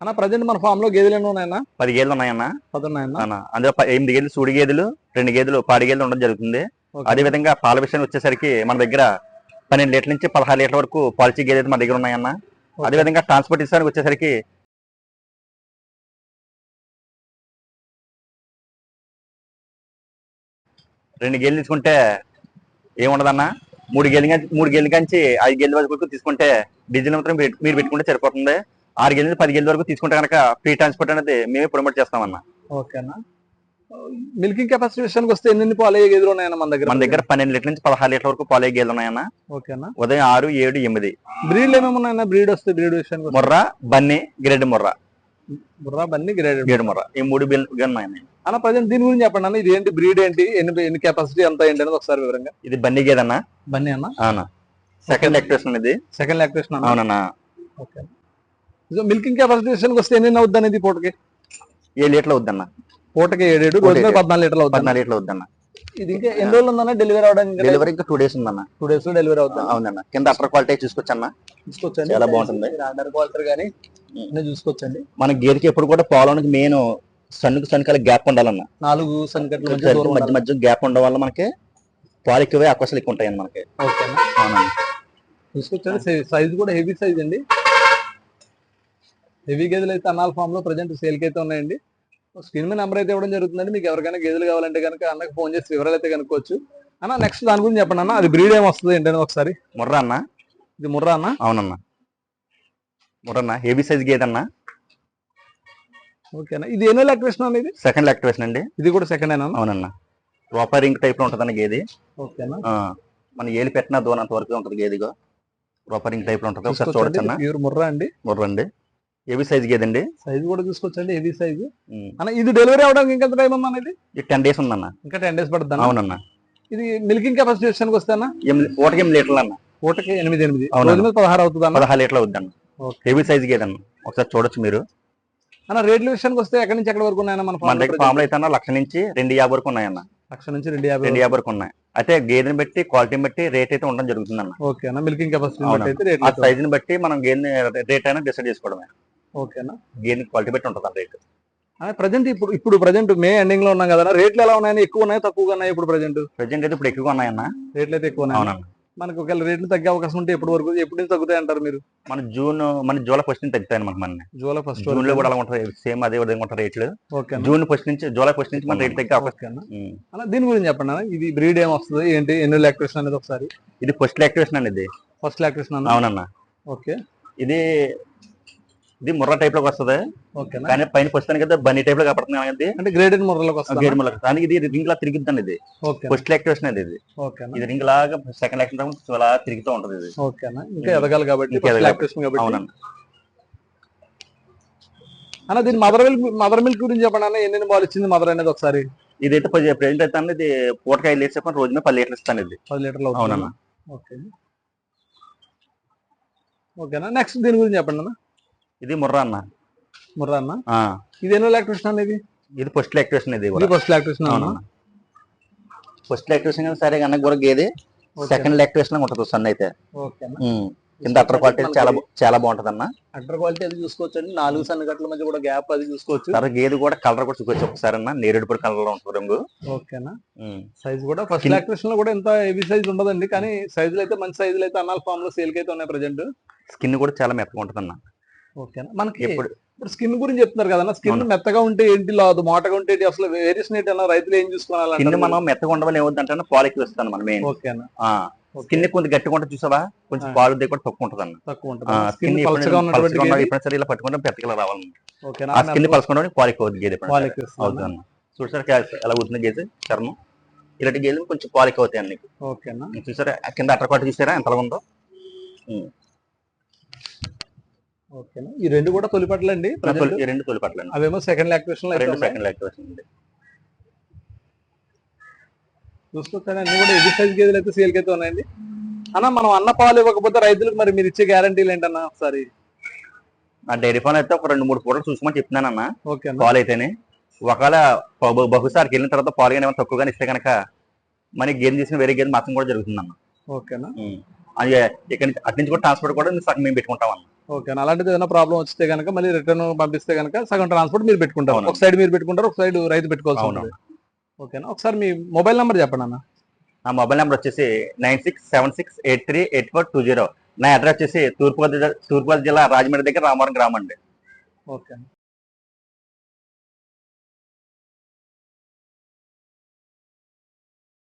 అన్న ప్రజెంట్ మన ఫామ్ లో గేదెలు ఎన్ని ఉన్నాయన్నా? 10 గేదెలు ఉన్నాయన్న. 10 ఉన్నాయన్నా. అందులో 8 గేదెలు సూడి గేదెలు, 2 గేదెలు పాడి గేదెలు ఉండడం జరుగుతుంది. అదే విధంగా పాల విషయానికి వచ్చేసరికి మన దగ్గర 12 లీటర్ల నుంచి 16 లీటర్ల వరకు పాలసీ గేదెలు మన దగ్గర ఉన్నాయన్న. అదే విధంగా ట్రాన్స్పోర్ట్ విషయానికి వచ్చేసరికి 2 గేదెలు తీసుకుంటే ఏముండదన్న, 3 గేదెల కంచి 5 గేదెల వరకు తీసుకుంటే డీజిల్ మాత్రం మీరు పెట్టుకుంటే సరిపోతుంది. 6 గేదెలు 10 గేదెల వరకు తీసుకుంటే కనుక ఫ్రీ ట్రాన్స్పోర్ట్ అనేది మేమే ప్రమోట్ చేస్తామన్న. ఓకేనా. మిల్కింగ్ కెపాసిటీ విషయానికి వస్తే ఎన్ని పాలయ్యే గేదెలు ఉన్నాయన్న మన దగ్గర? 12 లీటర్ల నుంచి 16 లీటర్ల వరకు పాలయ్యే గేదెలు ఉన్నాయన్న. ఓకేనా. ఉదయం 6, 7, 8. బ్రీడ్లు ఏమేమి ఉన్నాయన్న? బ్రీడ్ వస్తే బ్రీడ్ విషయానికి ముర్రా, బన్నీ, గ్రేడ్ ముర్రా. బుర్రా, బన్నీ, గ్రేడ్ ముర్రా, ఈ 3 ఉన్నాయన్న. అన్న ప్రజెంట్ దీని గురించి చెప్పండి అన్న. ఇది ఏంటి బ్రీడ్, ఏంటి, ఎన్ని కెపాసిటీ ఎంత ఏంటి అనేది ఒకసారి వివరంగా. ఇది బన్నీ గేదన్న. బన్నీ అన్న. అవునా. సెకండ్ లాక్టేషన్ ఇది. సెకండ్ లాక్టేషన్ అన్న. అవునన్నా. ఓకే. మిల్కింగ్ కెపాసిటీ విషయానికి వస్తే ఎన్ని అవుద్ది అనేది? పూటకి 7 లీటర్లు అవుద్దన్న. పూటకి 7, రోజు 14 లీటర్లు అవుతుంది. 14 లీటర్లు అవుద్దన్న. ఇది ఇంకా ఎన్ని రోజులు ఉందన్న డెలివరీ అవడానికి? డెలివరీ ఇంకా 2 డేస్ ఉందన్న. 2 డేస్ లో డెలివరీ అవుతుంది. అవునన్న. కింద అటర్ క్వాలిటీ చూసుకోవచ్చన్న. చూసుకోవచ్చండి, చాలా బాగుంటుంది. అండర్ క్వాలిటీ కానీ చూసుకోవచ్చండి. మన గేదెకి ఎప్పుడు కూడా పొలానికి మెయిన్ సన్నుకాల గ్యాప్ ఉండాలన్న. 4 సన్నికట్ల మధ్య గ్యాప్ ఉండడం వల్ల మనకి పాలు ఎక్కువే అవకాశాలు ఎక్కువ ఉంటాయి మనకి. ఓకేనా. చూసుకోవచ్చండి. సైజ్ కూడా హెవీ సైజ్ అండి. హెవీ గేదెలు అయితే అన్నాల ఫామ్ లో ప్రజెంట్ సేల్ కి అయితే ఉన్నాయండి. స్క్రీన్ మీద నెంబర్ అయితే ఇవ్వడం జరుగుతుందండి. మీకు ఎవరికైనా గేదెలు కావాలంటే కనుక అన్నకు ఫోన్ చేసి వివరాలు అయితే కనుక్కోవచ్చు. అన్న నెక్స్ట్ దాని గురించి చెప్పండి అన్న. అది బ్రీడ్ ఏం వస్తుంది ఏంటనే ఒకసారి. ముర్రా అన్న. ఇది ముర్రా అన్న. అవునన్నా. ముర్రన్న హెవీ సైజ్ గేదె అన్న. ఓకేనా. ఇది ఎన్నో లాక్టేషన్ అన్న? ఇది సెకండ్ లాక్టేషన్ అండి. ఇది కూడా సెకండ్ ఏనా? అవునన్న. ప్రాపర్ రింగ్ టైప్ లో ఉంటదన్న గేదె. ఓకేనా. మన ఏలి పెట్టినా దూనంత వరకు ఉంటది గేదెగా. ప్రాపర్ రింగ్ టైప్ లో ఉంటది. ఒకసారి చూడొచ్చు అన్న. ప్యూర్ ముర్రా అండి. ముర్రా అండి. Heavy size గేదండి. సైజ్ కూడా చూసుకోవచ్చండి, హెవీ సైజ్ అన్న. ఇది డెలివరీ అవడానికి ఇంకా టైం ఉందన్న? ఇది 10 డేస్ ఉందన్న. ఇంకా 10 డేస్ పడుతుంది. అవునన్న. ఇది మిల్కింగ్ కెపాసిటీ విషయానికి వస్తానా? పూటకి 8 లీటర్లు అన్న. పూటకి 8 రోజు మీద 16 అవుతుంది అన్న. 16 లీటర్లు అవుద్దన్న. Heavy size గేదన్న. ఒకసారి చూడొచ్చు మీరు అన్న. రేట్ల విషయానికి వస్తే ఎక్కడి నుంచి ఎక్కడి వరకు ఉన్నాయన్న మన దగ్గర? ఫామ్ లో అయితే 1,00,000 నుంచి 250 వరకు ఉన్నాయన్న. 1,00,000 నుంచి 250 వరకు ఉన్నాయి. అయితే గేదెని బట్టి క్వాలిటీని బట్టి రేట్ అయితే ఉండడం జరుగుతుంది అన్న. ఓకేనా. మిల్కింగ్ కెపాసిటీ ఆ సైజ్ ని బట్టి మనం గేదెని రేట్ అయినా డిసైడ్ చేసుకోవడమే. ఓకేనా. గేదెని క్వాలిటీ బట్టి ఉంటుంది రేట్. ప్రజెంట్ ఇప్పుడు ప్రజెంట్ మే ఎండింగ్ లో ఉన్నాం కదా, రేట్లు ఎలా ఉన్నాయని? ఎక్కువ ఉన్నాయి, తక్కువగా ఉన్నాయి? ఇప్పుడు ప్రజెంట్ అయితే ఇప్పుడు ఎక్కువగా ఉన్నాయన్న. రేట్లు అయితే ఎక్కువ ఉన్నాయి. మనకు ఒకవేళ రేట్లు తగ్గే అవకాశం ఉంటే ఎప్పుడు వరకు, ఎప్పుడు నుంచి తగ్గుతాయి అంటారు మీరు? మన జూలై ఫస్ట్ నుంచి తగ్గుతాయి మనకి. మన జూన్ లో కూడా అలా ఉంటుంది. సేమ్ అదే విధంగా ఉంటాయి రేట్లు. జూలై ఫస్ట్ నుంచి మన రేట్ తగ్గే అవకాశం. దీని గురించి చెప్పండి అన్న. ఇది బ్రీడ్ ఏం వస్తుంది ఏంటి, ఎన్ని లాక్టేషన్ అనేది ఒకసారి? ఇది ఫస్ట్ లాక్టేషన్ అనేది. ఫస్ట్ లాక్టేషన్ అన్న. అవునన్నా. ఓకే. ఇది ముర్రా టైప్ లోకి వస్తుంది. కానీ పైన ప్రస్తుతానికి అయితే బన్నీ టైప్ లో కనపడుతుంది. అంటే గ్రేడెడ్ ముర్రలోకి వస్తుంది. గ్రేడ్ ముర్రా. దానికి ఇది రింగ్ లా తిరుగుతుంది. ఇది ఫస్ట్ లాక్టేషన్ అది. ఇది రింగ్ లాగా సెకండ్ లాక్టేషన్ అలా తిరుగుతూ ఉంటది. ఇది ఓకేనా. ఇంకా ఎదగాలి కాబట్టి. అవునండి అన్న. దీని మదర్ మిల్క్ గురించి చెప్పండి అన్న. ఎన్ని పాలు ఇచ్చింది మదర్ అనేది ఒకసారి? ఇదైతే ప్రెజెంట్ అయితే అన్న ఇది పూటకి 5 లీటర్స్ చెప్పండి, రోజు మీద 10 లీటర్లు ఇస్తాను. ఇది 10 లీటర్లు. అవునన్నా. ఓకేనా. నెక్స్ట్ దీని గురించి చెప్పండి అన్న. ఇది ముర్రా అన్న. ముర్రా అన్న. ఇది ఎన్నో లాక్టేషన్ అనేది? ఇది ఫస్ట్ లాక్టేషన్. ఇది ఫస్ట్ లాక్టేషన్. ఫస్ట్ లాక్టేషన్ సరే అన్న కూడా గేది. సెకండ్ లాక్టేషన్ ఉంటుంది సన్ అయితే. కింద అటర్ క్వాలిటీ చాలా బాగుంటది అన్న. అటర్ క్వాలిటీ అది చూసుకోవచ్చు అండి. 4 సన్నగట్ల మధ్య కూడా గ్యాప్ అది చూసుకోవచ్చు. తర్వాత గేది కూడా కలర్ కూడా చూసుకోవచ్చు ఒకసారి అన్న. నేరేడుపూడి కలర్ లో ఉంటుంది రంగు. ఓకేనా. సైజ్ కూడా ఫస్ట్ లాక్టేషన్ లో కూడా ఎంత హెవీ సైజ్ ఉండదండి, కానీ సైజులు అయితే మంచి సైజులు అయితే అన్నాల ఫామ్ లో సేల్ కి అయితే ఉన్నాయి ప్రెజెంట్. స్కిన్ కూడా చాలా మెత్తగా ఉంటుంది అన్న. ఓకేనా. మనకి ఇప్పుడు స్కిన్ గురించి చెప్తున్నారు కదా, స్కిన్ మెత్తగా ఉంటే ఏంటి లాదు, మోటగా ఉంటే ఏంటి, అసలు వేరియేషన్ ఏంటి అన్న? రైతులు ఏం చూసుకోవాలి? స్కిన్ మనం మెత్తగా ఉండవల్ల ఏమవుతుందంటే పాలు ఎక్కువ ఇస్తాను మనం. ఓకేనా. స్కిన్ కొంచెం గట్టిగా ఉంటుంది చూసావా, కొంచెం పాలు కూడా తక్కువ ఉంటుంది అన్న. తక్కువ ఉంటుంది. స్కిన్ ఇలా పట్టుకుంటే పెద్దగా రావాలి. ఆ స్కిన్ పలుచుకోవడానికి పాలు ఎక్కువ గేదె అవుతుంది అన్న. చూసారా ఎలా అవుతుంది గేదె చర్మం? ఇలాంటి గేదెలు కొంచెం పాలు ఎక్కువ అవుతాయి అన్ని. ఓకేనా. చూసారా కింద అటర్ క్వాలిటీ చూసారా ఎంతలా ఉందో? ఓకేనా. ఈ రెండు కూడా తొలిపట్లు అండి. ఈ రెండు తొలిపట్లు అండి. అవేమో సెకండ్ లాక్టేషన్. సెకండ్ లాక్టేషన్ అండి. చూసుకోవచ్చు. అన్ని కూడా ఎది సైజ్ గేదెలు అయితే సేల్ కి అయితే ఉన్నాయండి అన్న. మనం అన్న పాలు ఇవ్వకపోతే రైతులకు మరి మీరు ఇచ్చే గ్యారంటీలు ఏంటన్నా ఒకసారి? ఆ డైరీ ఫామ్ అయితే ఒక 2-3 పూటలు చూసుకోమని చెప్తున్నానన్న. ఓకే. పాలు అయితేనే ఒకవేళ బహుసారికి వెళ్ళిన తర్వాత పాలు కానీ ఏమైనా తక్కువగానే ఇస్తే కనుక మనకి గేదె తీసిన వేరే గేదె మాత్రం కూడా జరుగుతుందన్న. ఓకేనా. అది ఇక్కడ అటు నుంచి కూడా ట్రాన్స్పోర్ట్ కూడా సగం మేము పెట్టుకుంటాం అన్న. ఓకే, అలాంటిది ఏదైనా ప్రాబ్లం వస్తే కనుక మళ్ళీ రిటర్న్ పంపిస్తే కనుక సగం ట్రాన్స్పోర్ట్ మీరు పెట్టుకుంటారు, అవునండి. ఒక సైడ్ మీరు పెట్టుకుంటారు, ఒక సైడ్ రైతు పెట్టుకోవాల్సి ఉంటుంది. అవునవును. ఓకేనా, ఒకసారి మీ మొబైల్ నెంబర్ చెప్పండి అన్న. నా మొబైల్ నెంబర్ వచ్చేసి 9676838420. నా అడ్రస్ వచ్చేసి తూర్పుగోదావరి జిల్లా రాజమండ్రి దగ్గర రామవరం గ్రామం అండి. ఓకే.